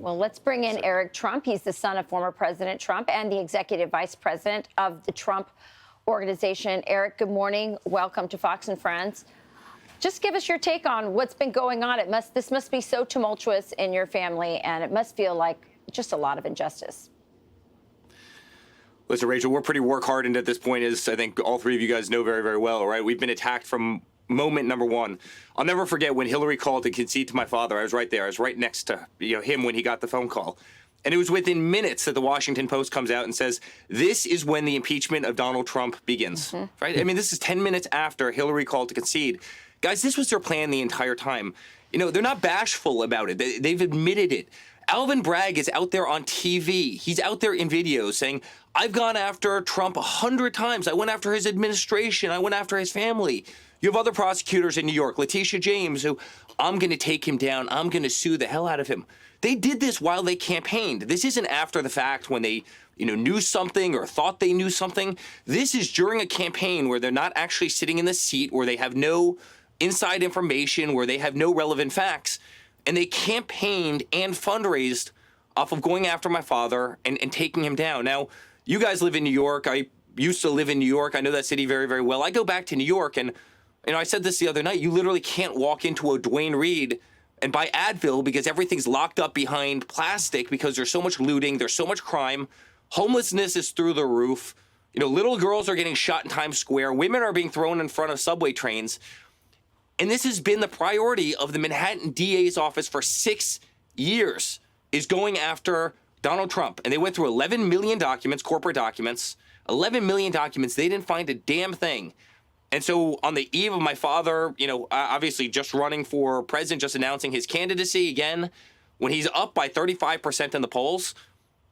Well, let's bring in Eric Trump. He's the son of former President Trump and the executive vice president of the Trump Organization. Eric, good morning. Welcome to Fox and Friends. Just give us your take on what's been going on. This must be so tumultuous in your family, and it must feel like just a lot of injustice. Listen, Rachel, we're pretty work hardened at this point, as I think all three of you guys know very, very well, right? We've been attacked from moment number one. I'll never forget when Hillary called to concede to my father. I was right there. I was right next to him when he got the phone call. And it was within minutes that the Washington Post comes out and says, this is when the impeachment of Donald Trump begins, right? I mean, this is 10 minutes after Hillary called to concede. Guys, this was their plan the entire time. They're not bashful about it. They've admitted it. Alvin Bragg is out there on TV. He's out there in videos saying, I've gone after Trump 100 times. I went after his administration. I went after his family. You have other prosecutors in New York, Letitia James, who I'm going to take him down. I'm going to sue the hell out of him. They did this while they campaigned. This isn't after the fact when they, knew something or thought they knew something. This is during a campaign where they're not actually sitting in the seat, where they have no inside information, where they have no relevant facts. And they campaigned and fundraised off of going after my father and taking him down. Now, you guys live in New York. I used to live in New York. I know that city very, very well. I go back to New York, and I said this the other night. You literally can't walk into a Duane Reade and buy Advil because everything's locked up behind plastic because there's so much looting, there's so much crime. Homelessness is through the roof. Little girls are getting shot in Times Square. Women are being thrown in front of subway trains. And this has been the priority of the Manhattan DA's office for 6 years, is going after Donald Trump. And they went through 11 million documents, corporate documents, 11 million documents. They didn't find a damn thing. And so on the eve of my father, obviously just running for president, just announcing his candidacy again, when he's up by 35% in the polls,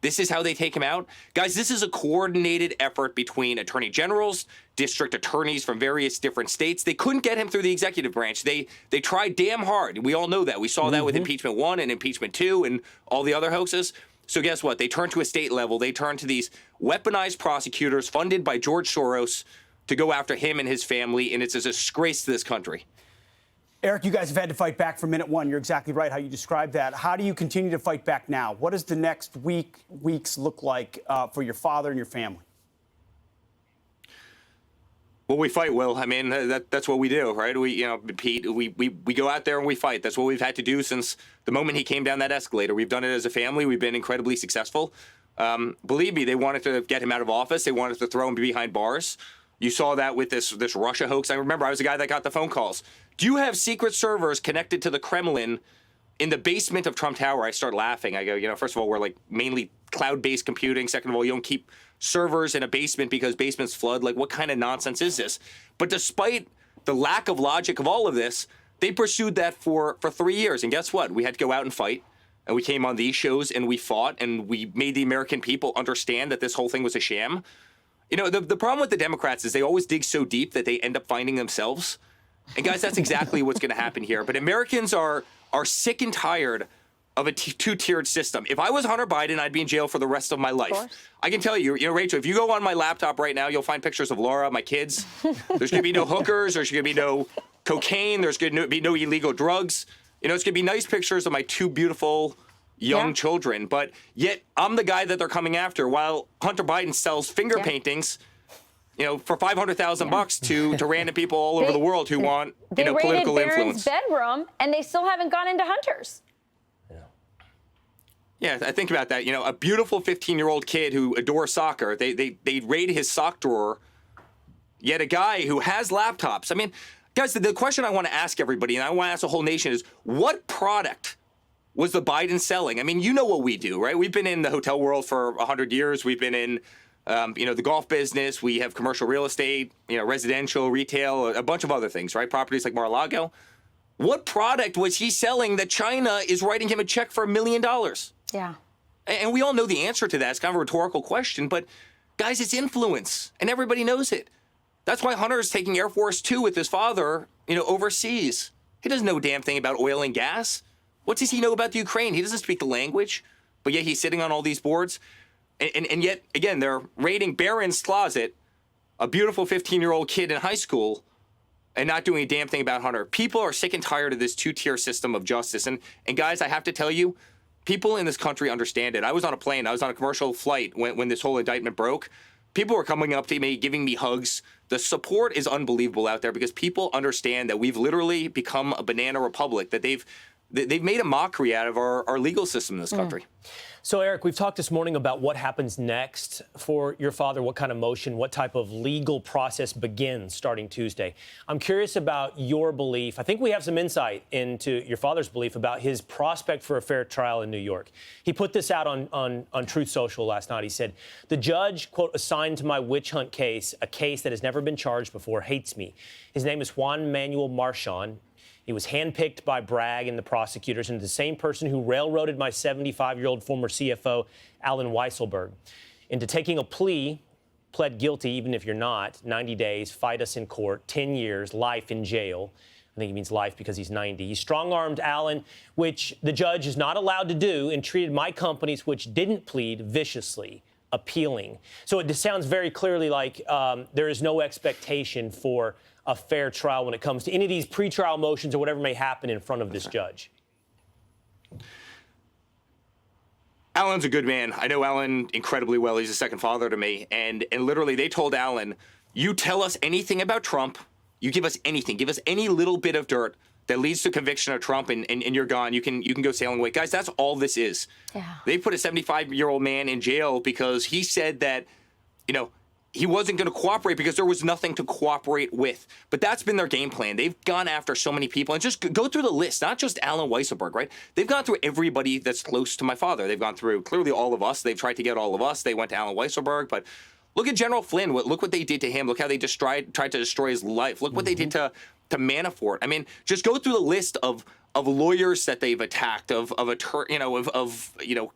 this is how they take him out. Guys, this is a coordinated effort between attorney generals, district attorneys from various different states. They couldn't get him through the executive branch. They tried damn hard. We all know that. We saw that with impeachment 1 and impeachment 2 and all the other hoaxes. So guess what? They turned to a state level. They turned to these weaponized prosecutors funded by George Soros to go after him and his family, and it's a disgrace to this country. Eric, you guys have had to fight back from minute one. You're exactly right how you described that. How do you continue to fight back now? What does the next weeks look like for your father and your family? Well, we fight, Will. I mean, that's what we do, right? Pete, we go out there and we fight. That's what we've had to do since the moment he came down that escalator. We've done it as a family. We've been incredibly successful. Believe me, they wanted to get him out of office. They wanted to throw him behind bars. You saw that with this Russia hoax. I remember I was the guy that got the phone calls. Do you have secret servers connected to the Kremlin in the basement of Trump Tower? I start laughing. I go, first of all, we're like mainly cloud-based computing. Second of all, you don't keep servers in a basement because basements flood. Like, what kind of nonsense is this? But despite the lack of logic of all of this, they pursued that for 3 years. And guess what? We had to go out and fight. And we came on these shows and we fought and we made the American people understand that this whole thing was a sham. The problem with the Democrats is they always dig so deep that they end up finding themselves. And guys, that's exactly what's going to happen here. But Americans are sick and tired of a two-tiered system. If I was Hunter Biden, I'd be in jail for the rest of my life. I can tell you, Rachel, if you go on my laptop right now, you'll find pictures of Laura, my kids. There's going to be no hookers. There's going to be no cocaine. There's going to be no illegal drugs. It's going to be nice pictures of my two beautiful young children, but yet I'm the guy that they're coming after, while Hunter Biden sells finger paintings, for $500,000 to random people all over the world who want, political influence. They raided Barron's bedroom, and they still haven't gone into Hunter's. Yeah, I think about that. A beautiful 15-year-old kid who adores soccer. They raid his sock drawer. Yet a guy who has laptops. I mean, guys, the question I want to ask everybody, and I want to ask the whole nation, is what product was the Biden selling? I mean, you know what we do, right? We've been in the hotel world for 100 years. We've been in, the golf business. We have commercial real estate, residential, retail, a bunch of other things, right? Properties like Mar-a-Lago. What product was he selling that China is writing him a check for $1 million? Yeah. And we all know the answer to that. It's kind of a rhetorical question, but guys, it's influence, and everybody knows it. That's why Hunter is taking Air Force 2 with his father, overseas. He doesn't know a damn thing about oil and gas. What does he know about the Ukraine? He doesn't speak the language, but yet he's sitting on all these boards. And yet, again, they're raiding Barron's closet, a beautiful 15-year-old kid in high school, and not doing a damn thing about Hunter. People are sick and tired of this two-tier system of justice. And guys, I have to tell you, people in this country understand it. I was on a plane. I was on a commercial flight when this whole indictment broke. People were coming up to me, giving me hugs. The support is unbelievable out there because people understand that we've literally become a banana republic, that they've made a mockery out of our legal system in this country. So, Eric, we've talked this morning about what happens next for your father, what kind of motion, what type of legal process begins starting Tuesday. I'm curious about your belief. I think we have some insight into your father's belief about his prospect for a fair trial in New York. He put this out on Truth Social last night. He said, the judge, quote, assigned to my witch hunt case, a case that has never been charged before, hates me. His name is Juan Manuel Marchand. He was handpicked by Bragg and the prosecutors, and the same person who railroaded my 75-year-old former CFO, Alan Weisselberg, into taking a plea, pled guilty, even if you're not, 90 days, fight us in court, 10 years, life in jail. I think he means life because he's 90. He strong-armed Alan, which the judge is not allowed to do, and treated my companies, which didn't plead, viciously, appealing. So it sounds very clearly like there is no expectation for a fair trial when it comes to any of these pretrial motions or whatever may happen in front of this judge. Alan's a good man. I know Alan incredibly well. He's a second father to me. And literally they told Alan, you tell us anything about Trump, you give us anything, give us any little bit of dirt that leads to conviction of Trump and you're gone. You can go sailing away. Guys, that's all this is. Yeah. They put a 75-year-old man in jail because he said that, he wasn't going to cooperate because there was nothing to cooperate with. But that's been their game plan. They've gone after so many people. And just go through the list, not just Alan Weisselberg, right? They've gone through everybody that's close to my father. They've gone through clearly all of us. They've tried to get all of us. They went to Alan Weisselberg. But look at General Flynn. Look what they did to him. Look how they just tried to destroy his life. Look what they did to Manafort. I mean, just go through the list of lawyers that they've attacked, of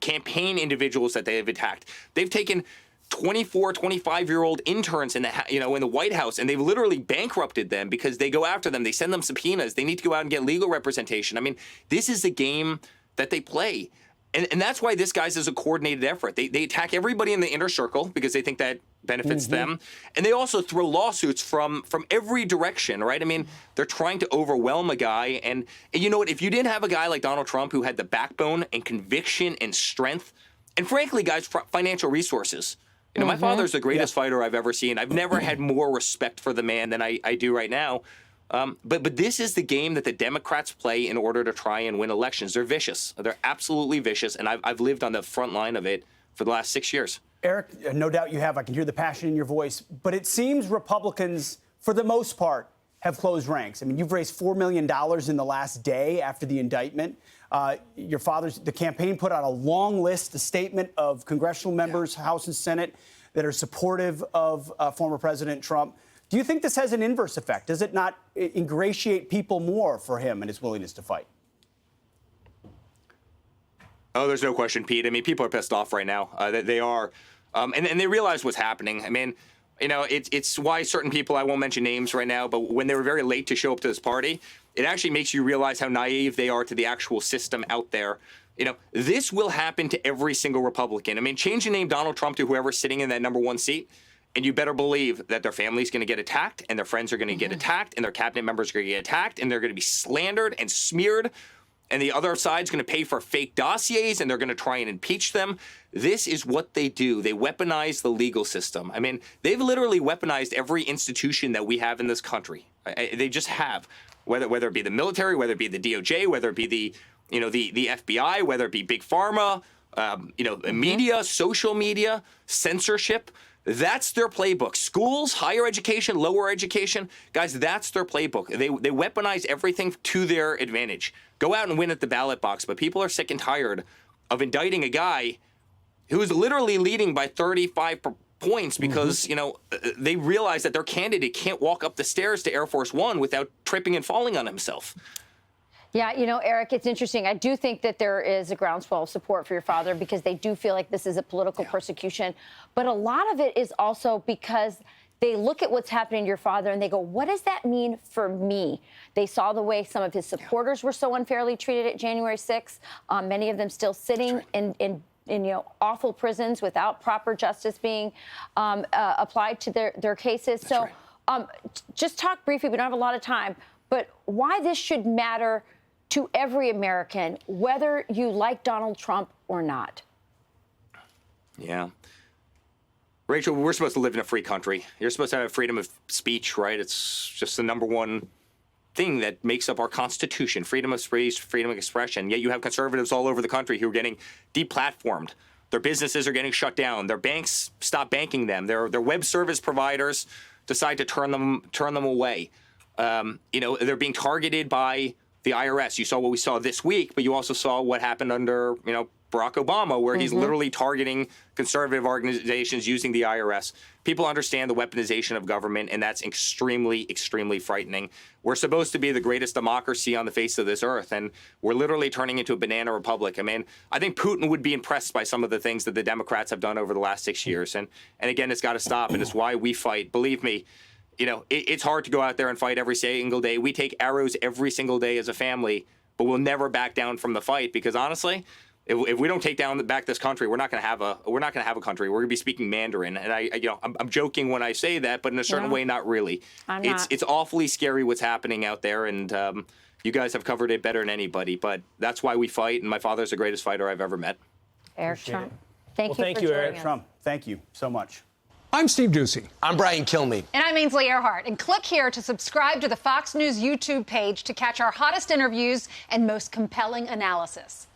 campaign individuals that they have attacked. They've taken 24, 25-year-old interns in the White House, and they've literally bankrupted them because they go after them. They send them subpoenas. They need to go out and get legal representation. I mean, this is the game that they play. And that's why this, guys, is a coordinated effort. They attack everybody in the inner circle because they think that benefits them. And they also throw lawsuits from every direction, right? I mean, they're trying to overwhelm a guy. And you know what? If you didn't have a guy like Donald Trump who had the backbone and conviction and strength, and frankly, guys, financial resources. My father's the greatest fighter I've ever seen. I've never had more respect for the man than I do right now. But this is the game that the Democrats play in order to try and win elections. They're vicious. They're absolutely vicious. And I've lived on the front line of it for the last 6 years. Eric, no doubt you have. I can hear the passion in your voice. But it seems Republicans, for the most part, have closed ranks. I mean, you've raised $4 million in the last day after the indictment. The campaign put out a long list, a statement of congressional members, House and Senate, that are supportive of former President Trump. Do you think this has an inverse effect? Does it not ingratiate people more for him and his willingness to fight? Oh, there's no question, Pete. I mean, people are pissed off right now. They are. And they realize what's happening. I mean, it's why certain people, I won't mention names right now, but when they were very late to show up to this party, it actually makes you realize how naive they are to the actual system out there. This will happen to every single Republican. I mean, change the name Donald Trump to whoever's sitting in that #1 seat, and you better believe that their family's going to get attacked, and their friends are going to get attacked, and their cabinet members are going to get attacked, and they're going to be slandered and smeared, and the other side's going to pay for fake dossiers, and they're going to try and impeach them. This is what they do. They weaponize the legal system. I mean, they've literally weaponized every institution that we have in this country. They just have, whether it be the military, whether it be the DOJ, whether it be the FBI, whether it be big pharma, media, social media, censorship. That's their playbook. Schools, higher education, lower education, guys, that's their playbook. They weaponize everything to their advantage. Go out and win at the ballot box, but people are sick and tired of indicting a guy who's literally leading by 35 points because, they realize that their candidate can't walk up the stairs to Air Force One without tripping and falling on himself. Yeah, Eric, it's interesting. I do think that there is a groundswell of support for your father because they do feel like this is a political persecution. But a lot of it is also because they look at what's happening to your father and they go, what does that mean for me? They saw the way some of his supporters were so unfairly treated at January 6th, many of them still sitting in awful prisons without proper justice being applied to their cases. So just talk briefly, we don't have a lot of time, but why this should matter to every American, whether you like Donald Trump or not. Yeah. Rachel, we're supposed to live in a free country. You're supposed to have freedom of speech, right? It's just the number one thing that makes up our Constitution, freedom of speech, freedom of expression. Yet you have conservatives all over the country who are getting deplatformed. Their businesses are getting shut down. Their banks stop banking them. Their web service providers decide to turn them away. They're being targeted by the IRS. You saw what we saw this week, but you also saw what happened under, Barack Obama, where he's literally targeting conservative organizations using the IRS. People understand the weaponization of government, and that's extremely, extremely frightening. We're supposed to be the greatest democracy on the face of this earth, and we're literally turning into a banana republic. I mean, I think Putin would be impressed by some of the things that the Democrats have done over the last 6 years. And again, it's got to stop, and it's why we fight. Believe me, it's hard to go out there and fight every single day. We take arrows every single day as a family, but we'll never back down from the fight because honestly, if we don't take back this country, we're not going to have a country. We're going to be speaking Mandarin, and I'm joking when I say that, but in a certain way, not really. It's awfully scary what's happening out there, and you guys have covered it better than anybody. But that's why we fight, and my father's the greatest fighter I've ever met. Eric Trump, thank you thank for you, joining Eric us. Trump, thank you so much. I'm Steve Ducey. I'm Brian Kilmeade. And I'm Ainsley Earhart. And click here to subscribe to the Fox News YouTube page to catch our hottest interviews and most compelling analysis.